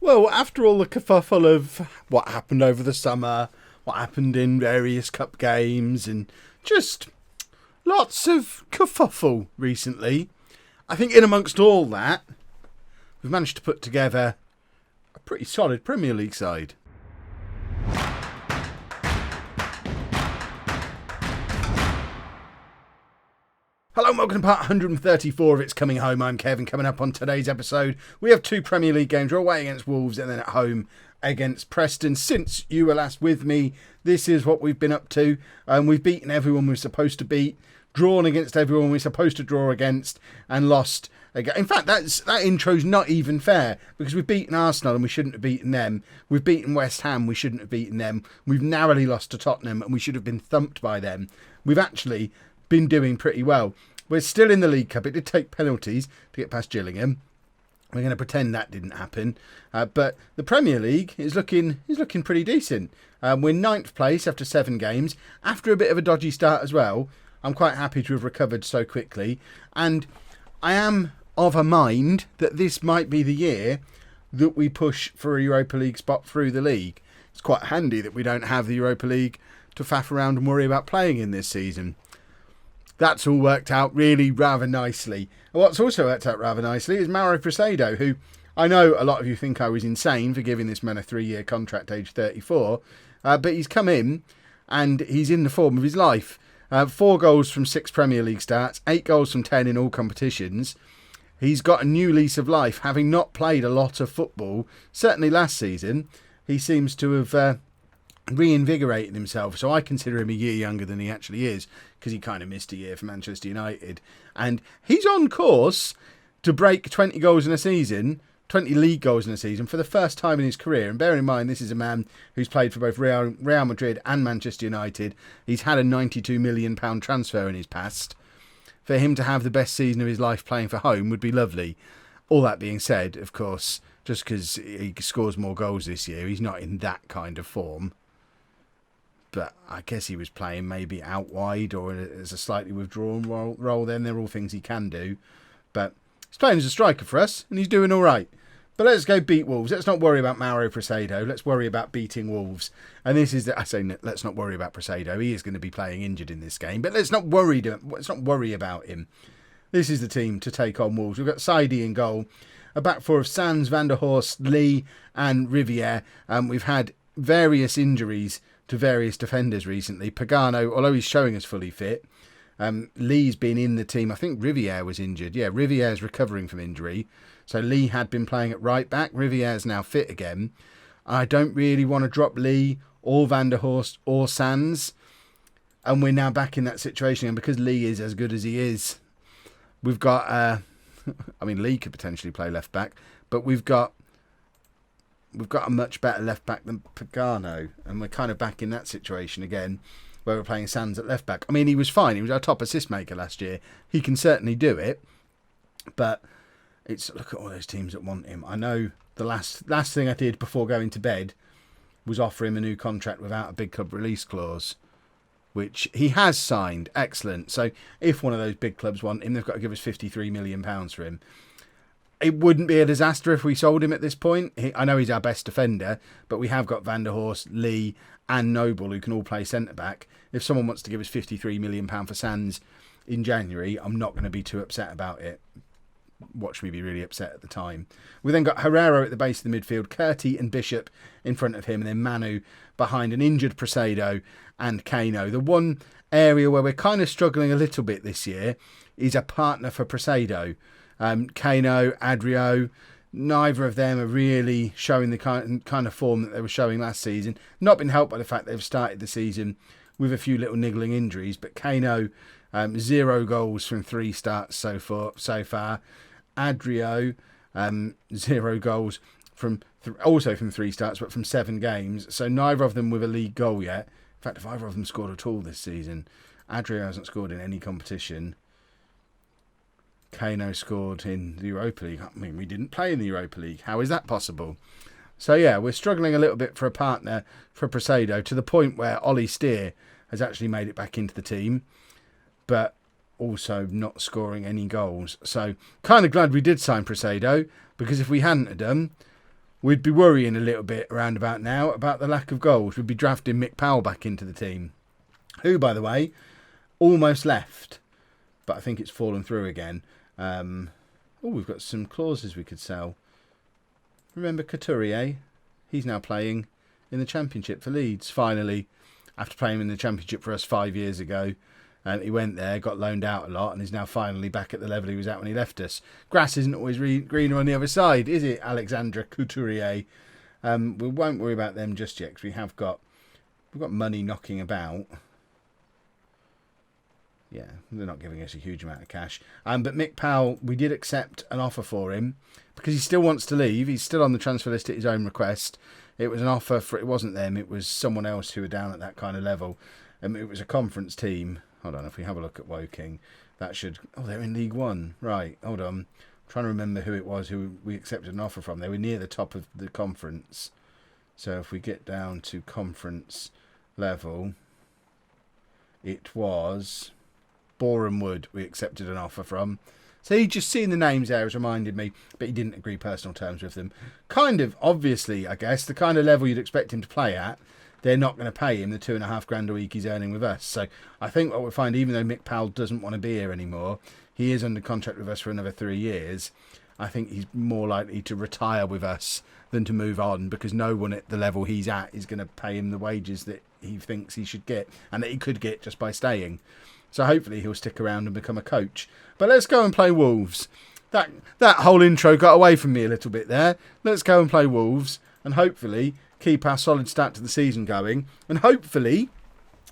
Well, after all the kerfuffle of what happened over the summer, what happened in various cup games, and just lots of kerfuffle recently, I think in amongst all that, we've managed to put together a pretty solid Premier League side. Hello and welcome to part 134 of It's Coming Home. I'm Kevin. Coming up on today's episode, we have two Premier League games. We're away against Wolves and then at home against Preston. Since you were last with me, this is what we've been up to. We've beaten everyone we're supposed to beat, drawn against everyone we're supposed to draw against, and lost again. In fact, that intro's not even fair, because we've beaten Arsenal and we shouldn't have beaten them. We've beaten West Ham, we shouldn't have beaten them. We've narrowly lost to Tottenham and we should have been thumped by them. We've actually been doing pretty well. We're still in the League Cup. It did take penalties to get past Gillingham. We're going to pretend that didn't happen. But the Premier League is looking pretty decent. We're ninth place after 7 games. After a bit of a dodgy start as well, I'm quite happy to have recovered so quickly. And I am of a mind that this might be the year that we push for a Europa League spot through the league. It's quite handy that we don't have the Europa League to faff around and worry about playing in this season. That's all worked out really rather nicely. And what's also worked out rather nicely is Mauro Preston, who I know a lot of you think I was insane for giving this man a 3-year contract age 34, but he's come in and he's in the form of his life. 4 goals from 6 Premier League starts, 8 goals from 10 in all competitions. He's got a new lease of life, having not played a lot of football, certainly last season. He seems to have reinvigorated himself, so I consider him a year younger than he actually is, because he kind of missed a year for Manchester United, and he's on course to break 20 goals in a season, 20 league goals in a season for the first time in his career. And bear in mind, this is a man who's played for both Real Madrid and Manchester United. He's had a £92 million transfer in his past. For him to have the best season of his life playing for home would be lovely. All that being said, of course, just because he scores more goals this year, he's not in that kind of form. But I guess he was playing maybe out wide or as a slightly withdrawn role then. They're all things he can do. But he's playing as a striker for us and he's doing all right. But let's go beat Wolves. Let's not worry about Mauro Preston. Let's worry about beating Wolves. And this is, I say, let's not worry about Preston. He is going to be playing injured in this game. But let's not worry about him. This is the team to take on Wolves. We've got Saidi in goal. A back four of Sands, Van der Horst, Lee and Riviere. We've had various injuries to various defenders recently. Pagano, although he's showing us fully fit, Lee's been in the team. I think Riviere was injured. Yeah, Riviere's recovering from injury. So Lee had been playing at right back. Riviere's now fit again. I don't really want to drop Lee or Van der Horst or Sands. And we're now back in that situation. And because Lee is as good as he is, we've got... Lee could potentially play left back. But we've got a much better left back than Pagano, and we're kind of back in that situation again where we're playing Sands at left back. I mean, he was fine. He was our top assist maker last year. He can certainly do it, but it's look at all those teams that want him. I know the last thing I did before going to bed was offer him a new contract without a big club release clause, which he has signed. Excellent. So if one of those big clubs want him, they've got to give us £53 million for him. It wouldn't be a disaster if we sold him at this point. I know he's our best defender, but we have got Van der Horst, Lee and Noble who can all play centre-back. If someone wants to give us £53 million for Sands in January, I'm not going to be too upset about it. Watch me be really upset at the time. We then got Herrera at the base of the midfield, Curti and Bishop in front of him, and then Manu behind an injured Preston and Kano. The one area where we're kind of struggling a little bit this year is a partner for Preston. Kano, Adrio, neither of them are really showing the kind of form that they were showing last season. Not been helped by the fact they've started the season with a few little niggling injuries. But Kano, 0 goals from 3 starts so far. Adrio, 0 goals from also from 3 starts, but from 7 games. So neither of them with a league goal yet. In fact, if either of them scored at all this season, Adrio hasn't scored in any competition. Kano scored in the Europa League. I mean, we didn't play in the Europa League. How is that possible? So yeah, we're struggling a little bit for a partner for Preston, to the point where Ollie Steer has actually made it back into the team, but also not scoring any goals. So kind of glad we did sign Preston, because if we hadn't have done, we'd be worrying a little bit around about now about the lack of goals. We'd be drafting Mick Powell back into the team, who, by the way, almost left, but I think it's fallen through again. We've got some clauses we could sell. Remember Couturier? He's now playing in the Championship for Leeds, finally, after playing in the Championship for us 5 years ago. And he went there, got loaned out a lot, and is now finally back at the level he was at when he left us. Grass isn't always greener on the other side, is it, Alexandre Couturier? We won't worry about them just yet, because we've got money knocking about. Yeah, they're not giving us a huge amount of cash. But Mick Powell, we did accept an offer for him because he still wants to leave. He's still on the transfer list at his own request. It was an offer for, it wasn't them, it was someone else who were down at that kind of level. It was a conference team. Hold on, if we have a look at Woking, that should... Oh, they're in League One. Right, hold on. I'm trying to remember who it was who we accepted an offer from. They were near the top of the conference. So if we get down to conference level, it was... Boreham Wood we accepted an offer from. So he just seeing the names there has reminded me, but he didn't agree personal terms with them. Kind of, obviously, I guess, the kind of level you'd expect him to play at, they're not going to pay him the $2,500 a week he's earning with us. So I think what we'll find, even though Mick Powell doesn't want to be here anymore, he is under contract with us for another 3 years. I think he's more likely to retire with us than to move on, because no one at the level he's at is going to pay him the wages that he thinks he should get and that he could get just by staying. So hopefully he'll stick around and become a coach. But let's go and play Wolves. That whole intro got away from me a little bit there. Let's go and play Wolves and hopefully keep our solid start to the season going. And hopefully,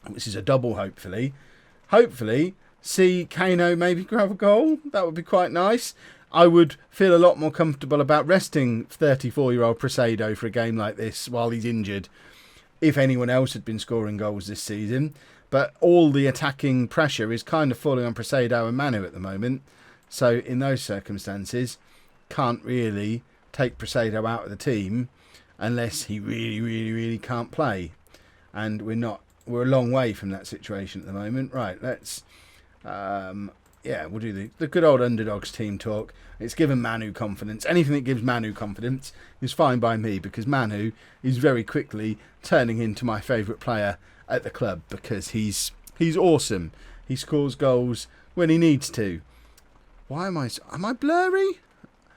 this is a double hopefully see Kano maybe grab a goal. That would be quite nice. I would feel a lot more comfortable about resting 34-year-old Preston for a game like this while he's injured if anyone else had been scoring goals this season. But all the attacking pressure is kind of falling on Preston and Manu at the moment. So in those circumstances, can't really take Preston out of the team unless he really, really, really can't play. And we're a long way from that situation at the moment. Right, let's... we'll do the good old underdogs team talk. It's given Manu confidence. Anything that gives Manu confidence is fine by me, because Manu is very quickly turning into my favourite player at the club, because he's awesome. He scores goals when he needs to. Am I blurry?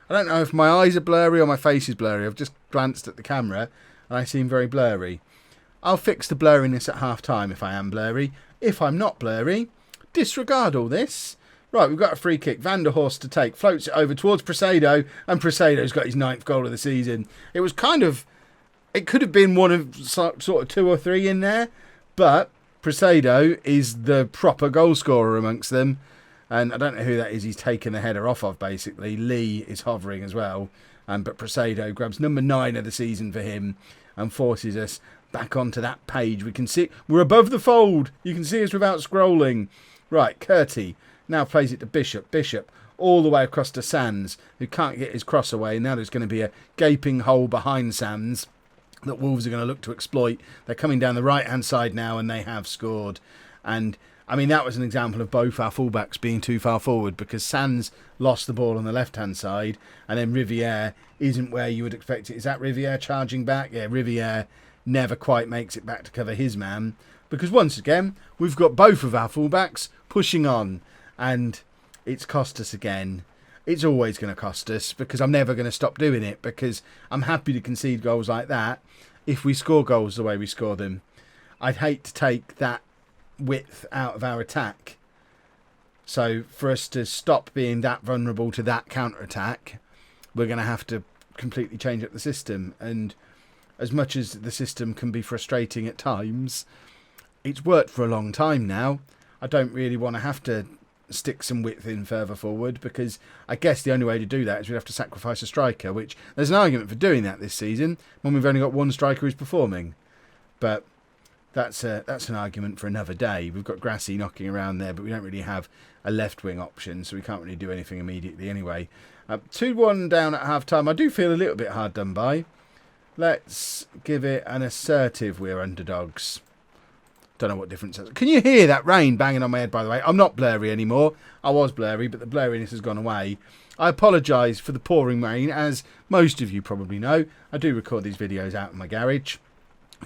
I don't know if my eyes are blurry or my face is blurry. I've just glanced at the camera and I seem very blurry. I'll fix the blurriness at half time if I am blurry. If I'm not blurry, disregard all this. Right, we've got a free kick. Van der Horst to take. Floats it over towards Preston, and Preston's got his 9th goal of the season. It was it could have been one of sort of 2 or 3 in there, but Preston is the proper goal scorer amongst them. And I don't know who that is he's taken the header off of, basically. Lee is hovering as well. But Preston grabs number 9 of the season for him and forces us back onto that page. We can see we're above the fold. You can see us without scrolling. Right, Curtie now plays it to Bishop. Bishop all the way across to Sands, who can't get his cross away. Now there's going to be a gaping hole behind Sands that Wolves are going to look to exploit. They're coming down the right-hand side now, and they have scored. And I mean, that was an example of both our fullbacks being too far forward, because Sands lost the ball on the left-hand side, and then Riviere isn't where you would expect it. Is that Riviere charging back? Yeah, Riviere never quite makes it back to cover his man, because once again, we've got both of our fullbacks pushing on, and it's cost us again. It's always going to cost us, because I'm never going to stop doing it, because I'm happy to concede goals like that if we score goals the way we score them. I'd hate to take that width out of our attack. So for us to stop being that vulnerable to that counter-attack, we're going to have to completely change up the system. And as much as the system can be frustrating at times, it's worked for a long time now. I don't really want to have to stick some width in further forward, because I guess the only way to do that is we'd have to sacrifice a striker, which there's an argument for doing that this season when we've only got one striker who's performing. But that's an argument for another day. We've got Grassy knocking around there, but we don't really have a left-wing option, so we can't really do anything immediately anyway. 2-1 down at half-time. I do feel a little bit hard done by. Let's give it an assertive we're underdogs. Don't know what difference it is. Can you hear that rain banging on my head, by the way? I'm not blurry anymore. I was blurry, but the blurriness has gone away. I apologise for the pouring rain. As most of you probably know, I do record these videos out in my garage.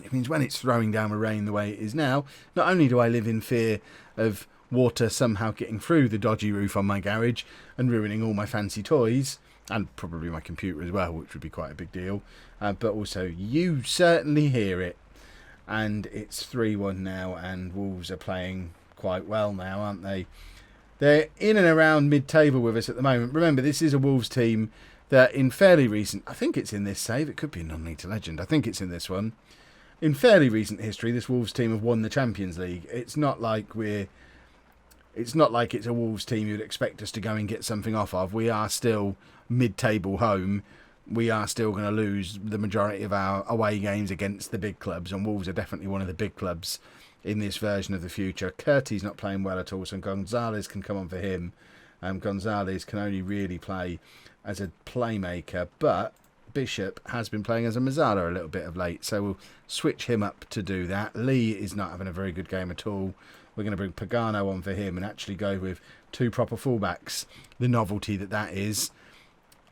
It means when it's throwing down with rain the way it is now, not only do I live in fear of water somehow getting through the dodgy roof on my garage and ruining all my fancy toys, and probably my computer as well, which would be quite a big deal, but also you certainly hear it. And it's 3-1 now, and Wolves are playing quite well now, aren't they? They're in and around mid-table with us at the moment. Remember, this is a Wolves team that in fairly recent... I think it's in this save. It could be a non-league to legend. I think it's in this one. In fairly recent history, this Wolves team have won the Champions League. It's not like it's a Wolves team you'd expect us to go and get something off of. We are still mid-table home. We are still going to lose the majority of our away games against the big clubs, and Wolves are definitely one of the big clubs in this version of the future. Curtie's not playing well at all, so Gonzalez can come on for him. Gonzalez can only really play as a playmaker, but Bishop has been playing as a Mazzala a little bit of late, so we'll switch him up to do that. Lee is not having a very good game at all. We're going to bring Pagano on for him and actually go with two proper fullbacks. The novelty that is.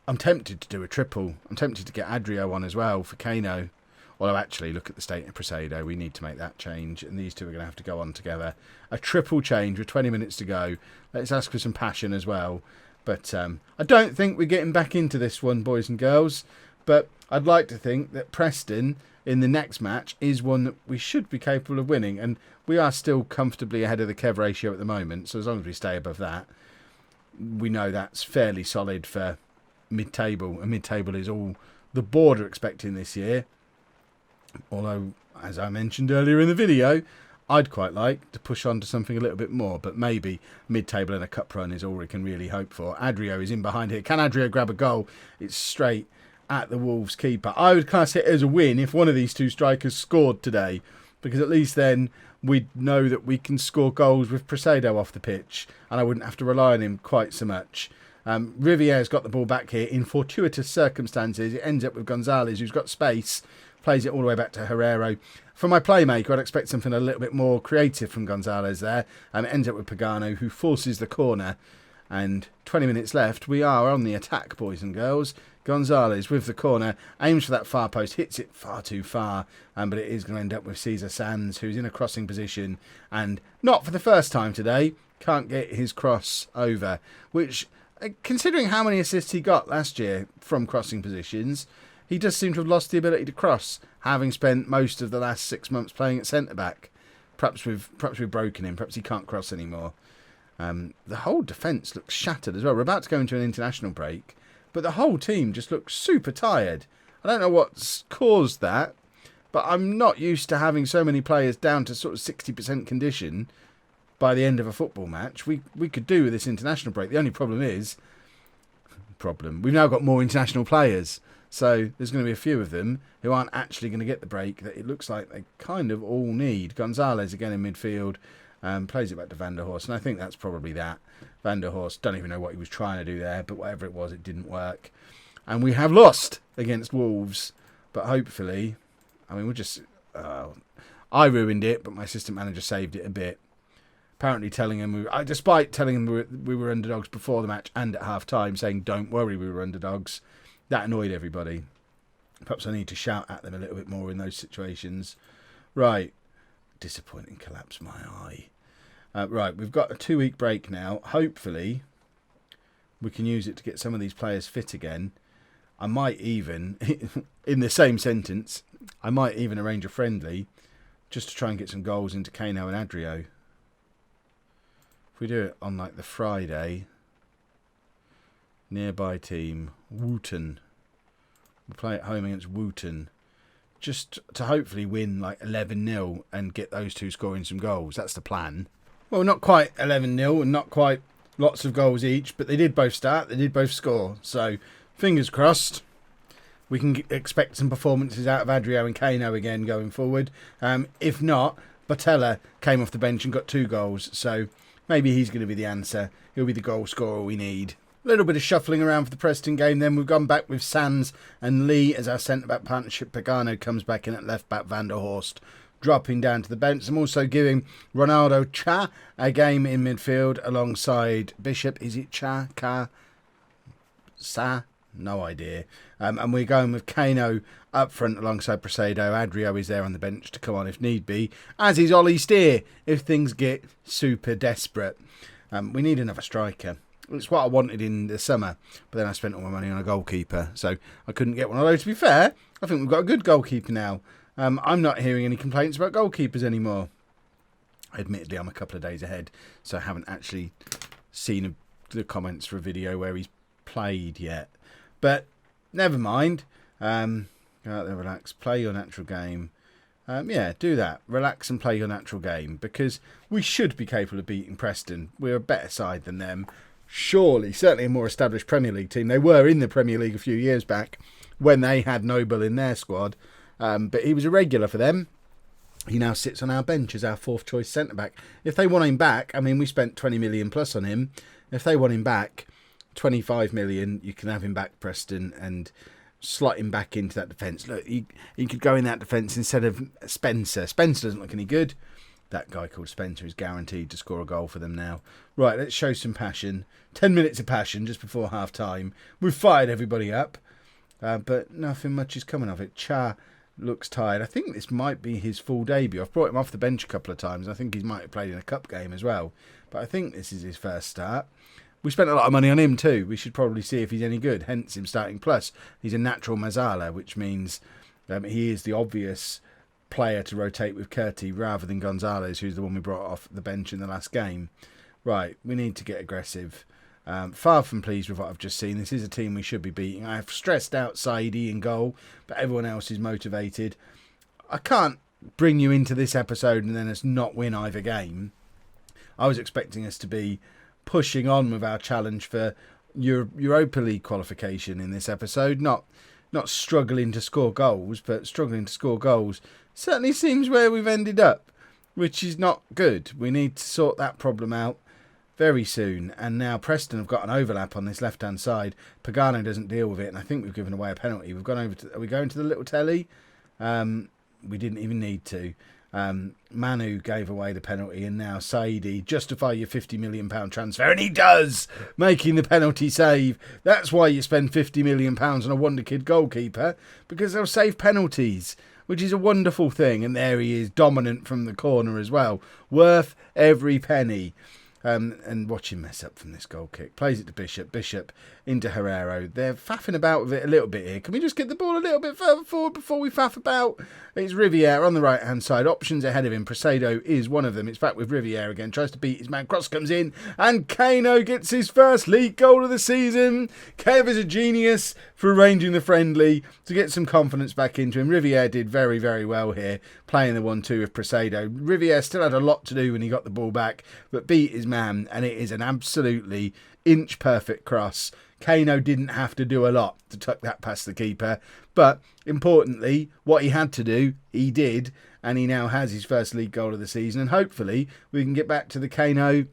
I'm tempted to do a triple. I'm tempted to get Adrio on as well for Kano. Although actually, look at the state of Preston. We need to make that change, and these two are going to have to go on together. A triple change with 20 minutes to go. Let's ask for some passion as well. But I don't think we're getting back into this one, boys and girls. But I'd like to think that Preston in the next match is one that we should be capable of winning. And we are still comfortably ahead of the Kev ratio at the moment. So as long as we stay above that, we know that's fairly solid for mid-table. And mid-table is all the board are expecting this year. Although, as I mentioned earlier in the video, I'd quite like to push on to something a little bit more. But maybe mid-table and a cup run is all we can really hope for. Adrio is in behind here. Can Adrio grab a goal? It's straight at the Wolves keeper. I would class it as a win if one of these two strikers scored today, because at least then we'd know that we can score goals with Presado off the pitch, and I wouldn't have to rely on him quite so much. Rivier's got the ball back here in fortuitous circumstances. It ends up with Gonzalez, who's got space, plays it all the way back to Herrero. For my playmaker, I'd expect something a little bit more creative from Gonzalez there. It ends up with Pagano, who forces the corner. And 20 minutes left. We are on the attack, boys and girls. Gonzalez with the corner, aims for that far post, hits it far too far, but it is going to end up with Cesar Sands, who's in a crossing position, and not for the first time today, can't get his cross over, which, considering how many assists he got last year from crossing positions, he does seem to have lost the ability to cross, having spent most of the last 6 months playing at centre-back. Perhaps we've broken him, perhaps he can't cross anymore. The whole defence looks shattered as well. We're about to go into an international break, but the whole team just looks super tired. I don't know what's caused that, but I'm not used to having so many players down to sort of 60% condition by the end of a football match. We could do with this international break. The only problem is... we've now got more international players. So there's going to be a few of them who aren't actually going to get the break that it looks like they kind of all need. Gonzalez again in midfield. Plays it back to Van der Horst, and I think that's probably that. Van der Horst, don't even know what he was trying to do there, but whatever it was, it didn't work. And we have lost against Wolves, but hopefully, I mean, we'll just... I ruined it, but my assistant manager saved it a bit. Apparently telling him, despite telling him we were underdogs before the match and at half-time, saying, don't worry, we were underdogs, that annoyed everybody. Perhaps I need to shout at them a little bit more in those situations. Right. Disappointing collapse, my eye. Right, we've got a 2-week break now. Hopefully, we can use it to get some of these players fit again. I might even, in the same sentence, I might even arrange a friendly just to try and get some goals into Kano and Adrio. If we do it on like the Friday, nearby team, Wooten. We'll play at home against Wooten. Just to hopefully win like 11-0 and get those two scoring some goals. That's the plan. Well, not quite 11-0 and not quite lots of goals each, but they did both start, they did both score. So, fingers crossed, we can expect some performances out of Adrio and Kano again going forward. If not, Botella came off the bench and got 2 goals, so maybe he's going to be the answer. He'll be the goal scorer we need. A little bit of shuffling around for the Preston game then. We've gone back with Sands and Lee as our centre-back partnership. Pagano comes back in at left-back, Van der Horst dropping down to the bench. I'm also giving Ronaldo Cha a game in midfield alongside Bishop. Is it Cha? Ka? Sa? No idea. And we're going with Kano up front alongside Preston. Adrio is there on the bench to come on if need be, as is Ollie Steer if things get super desperate. We need another striker. It's what I wanted in the summer, but then I spent all my money on a goalkeeper, so I couldn't get one. Although, to be fair, I think we've got a good goalkeeper now. I'm not hearing any complaints about goalkeepers anymore. Admittedly, I'm a couple of days ahead, so I haven't actually seen the comments for a video where he's played yet. But never mind. Go out there, relax, play your natural game. Yeah, do that. Relax and play your natural game, because we should be capable of beating Preston. We're a better side than them. Surely, certainly a more established Premier League team. They were in the Premier League a few years back when they had Noble in their squad. But he was a regular for them. He now sits on our bench as our fourth choice centre-back. If they want him back, I mean, we spent 20 million plus on him. If they want him back, 25 million, you can have him back, Preston, and slot him back into that defence. Look, he could go in that defence instead of Spencer. Spencer doesn't look any good. That guy called Spencer is guaranteed to score a goal for them now. Right, let's show some passion. 10 minutes of passion just before half-time. We've fired everybody up, but nothing much is coming of it. Cha looks tired. I think this might be his full debut. I've brought him off the bench a couple of times. I think he might have played in a cup game as well, but I think this is his first start. We spent a lot of money on him too. We should probably see if he's any good, hence him starting. Plus, he's a natural Mazzala, which means he is the obvious player to rotate with Curti rather than Gonzalez, who's the one we brought off the bench in the last game. Right, we need to get aggressive. Far from pleased with what I've just seen. This is a team we should be beating. I have stressed out Saidi in goal, but everyone else is motivated. I can't bring you into this episode and then us not win either game. I was expecting us to be pushing on with our challenge for Europa League qualification in this episode, not struggling to score goals, but struggling to score goals certainly seems where we've ended up, which is not good. We need to sort that problem out very soon. And now Preston have got an overlap on this left-hand side. Pagano doesn't deal with it, and I think we've given away a penalty. We've gone over to, are we going to the little telly? We didn't even need to. Manu gave away the penalty, and now Saidi, justify your £50 million transfer, and he does, making the penalty save. That's why you spend £50 million on a wonder kid goalkeeper, because they'll save penalties, which is a wonderful thing. And there he is, dominant from the corner as well, worth every penny. And watch him mess up from this goal kick. Plays it to Bishop into Herrero. They're faffing about with it a little bit here. Can we just get the ball a little bit further forward before we faff about? It's Riviere on the right hand side. Options ahead of him. Presado is one of them. It's back with Riviere again. Tries to beat his man. Cross comes in, and Kano gets his first league goal of the season. Kev is a genius for arranging the friendly to get some confidence back into him. Riviere did very, very well here, playing the 1-2 with Presado. Riviere still had a lot to do when he got the ball back, but beat his man, and it is an absolutely inch perfect cross. Kano didn't have to do a lot to tuck that past the keeper, but importantly, what he had to do, he did, and he now has his first league goal of the season, and hopefully we can get back to the Kano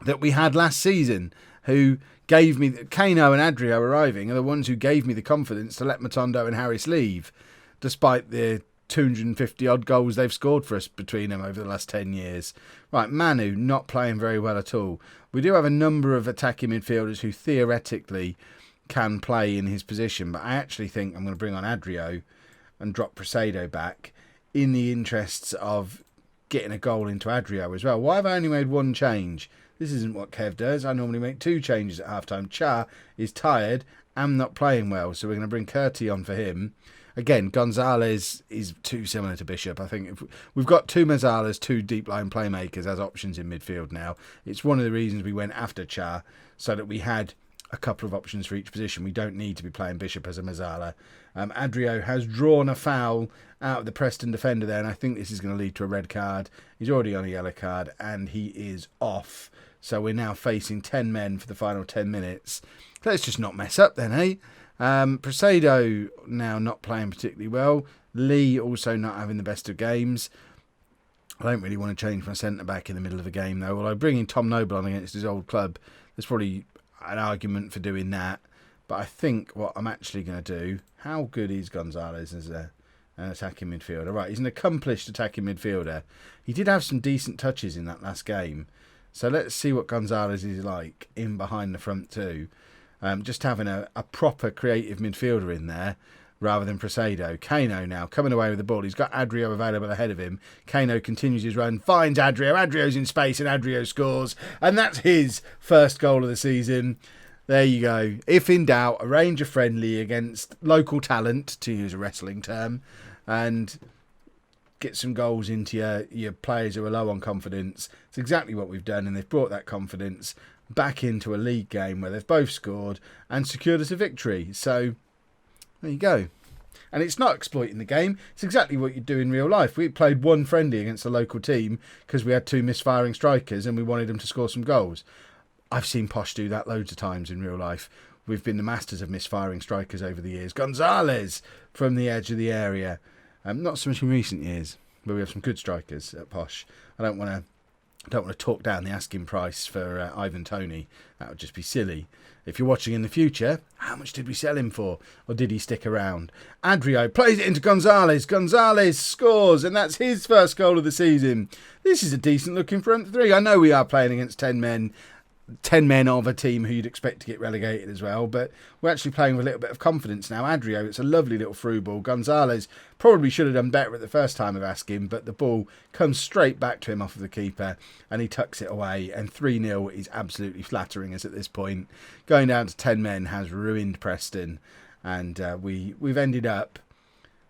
that we had last season, who gave me, Kano and Adrio arriving are the ones who gave me the confidence to let Matondo and Harris leave, despite the 250 odd goals they've scored for us between them over the last 10 years. Right, Manu not playing very well at all. We do have a number of attacking midfielders who theoretically can play in his position, but I actually think I'm going to bring on Adrio and drop Presado back in the interests of getting a goal into Adrio as well. Why have I only made one change? This isn't what Kev does. I normally make two changes at half-time. Cha is tired and not playing well, so we're going to bring Curti on for him. Again, Gonzalez is too similar to Bishop. I think if we've got two Mazzalas, two deep line playmakers as options in midfield now. It's one of the reasons we went after Cha, so that we had a couple of options for each position. We don't need to be playing Bishop as a Mazzala. Adrio has drawn a foul out of the Preston defender there, and I think this is going to lead to a red card. He's already on a yellow card, and he is off. So we're now facing 10 men for the final 10 minutes. Let's just not mess up then, eh? Presado now not playing particularly well. Lee also not having the best of games. I don't really want to change my centre-back in the middle of a game, though. Although bringing Tom Noble on against his old club, there's probably an argument for doing that. But I think what I'm actually going to do... How good is Gonzalez as an attacking midfielder? Right, he's an accomplished attacking midfielder. He did have some decent touches in that last game. So let's see what Gonzalez is like in behind the front two. Just having a proper creative midfielder in there rather than Prasado. Kano now coming away with the ball. He's got Adrio available ahead of him. Kano continues his run, finds Adrio. Adrio's in space and Adrio scores. And that's his first goal of the season. There you go. If in doubt, arrange a friendly against local talent, to use a wrestling term, and get some goals into your players who are low on confidence. It's exactly what we've done, and they've brought that confidence back into a league game where they've both scored and secured us a victory. So there you go. And it's not exploiting the game. It's exactly what you do in real life. We played one friendly against a local team because we had 2 misfiring strikers and we wanted them to score some goals. I've seen Posh do that loads of times in real life. We've been the masters of misfiring strikers over the years. Gonzalez from the edge of the area. Not so much in recent years, but we have some good strikers at Posh. I don't want to talk down the asking price for Ivan Toney. That would just be silly. If you're watching in the future, how much did we sell him for? Or did he stick around? Adrio plays it into Gonzalez. Gonzalez scores, and that's his first goal of the season. This is a decent looking front three. I know we are playing against 10 men of a team who you'd expect to get relegated as well, but we're actually playing with a little bit of confidence now. Adrio, it's a lovely little through ball. Gonzalez probably should have done better at the first time of asking, but the ball comes straight back to him off of the keeper and he tucks it away, and 3-0 is absolutely flattering us at this point. Going down to 10 men has ruined Preston, and we've ended up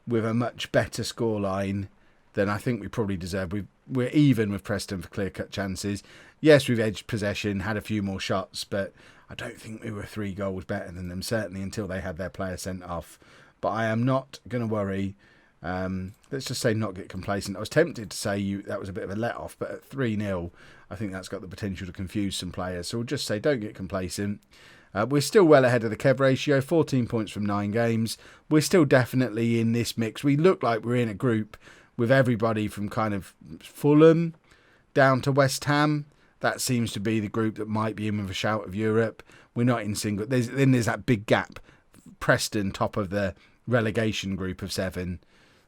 with a much better scoreline than I think we probably deserve. We're even with Preston for clear-cut chances. Yes, we've edged possession, had a few more shots, but I don't think we were 3 goals better than them, certainly until they had their player sent off. But I am not going to worry. Let's just say not get complacent. I was tempted to say that was a bit of a let-off, but at 3-0, I think that's got the potential to confuse some players. So we'll just say don't get complacent. We're still well ahead of the Kev ratio, 14 points from 9 games. We're still definitely in this mix. We look like we're in a group with everybody from kind of Fulham down to West Ham. That seems to be the group that might be in with a shout of Europe. We're not in single. Then there's that big gap. Preston, top of the relegation group of 7.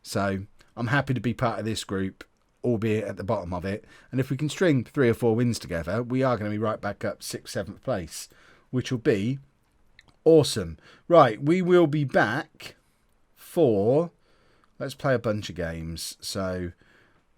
So I'm happy to be part of this group, albeit at the bottom of it. And if we can string 3 or 4 wins together, we are going to be right back up 6th, 7th place, which will be awesome. Right, we will be back for... Let's play a bunch of games. So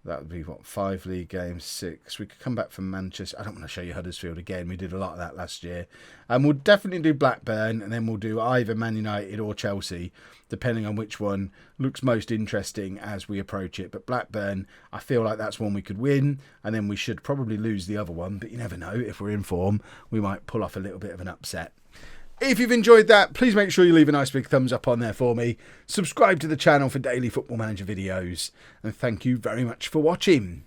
that would be, 5 league games, 6. We could come back from Manchester. I don't want to show you Huddersfield again. We did a lot of that last year. And we'll definitely do Blackburn, and then we'll do either Man United or Chelsea, depending on which one looks most interesting as we approach it. But Blackburn, I feel like that's one we could win, and then we should probably lose the other one. But you never know. If we're in form, we might pull off a little bit of an upset. If you've enjoyed that, please make sure you leave a nice big thumbs up on there for me. Subscribe to the channel for daily Football Manager videos. And thank you very much for watching.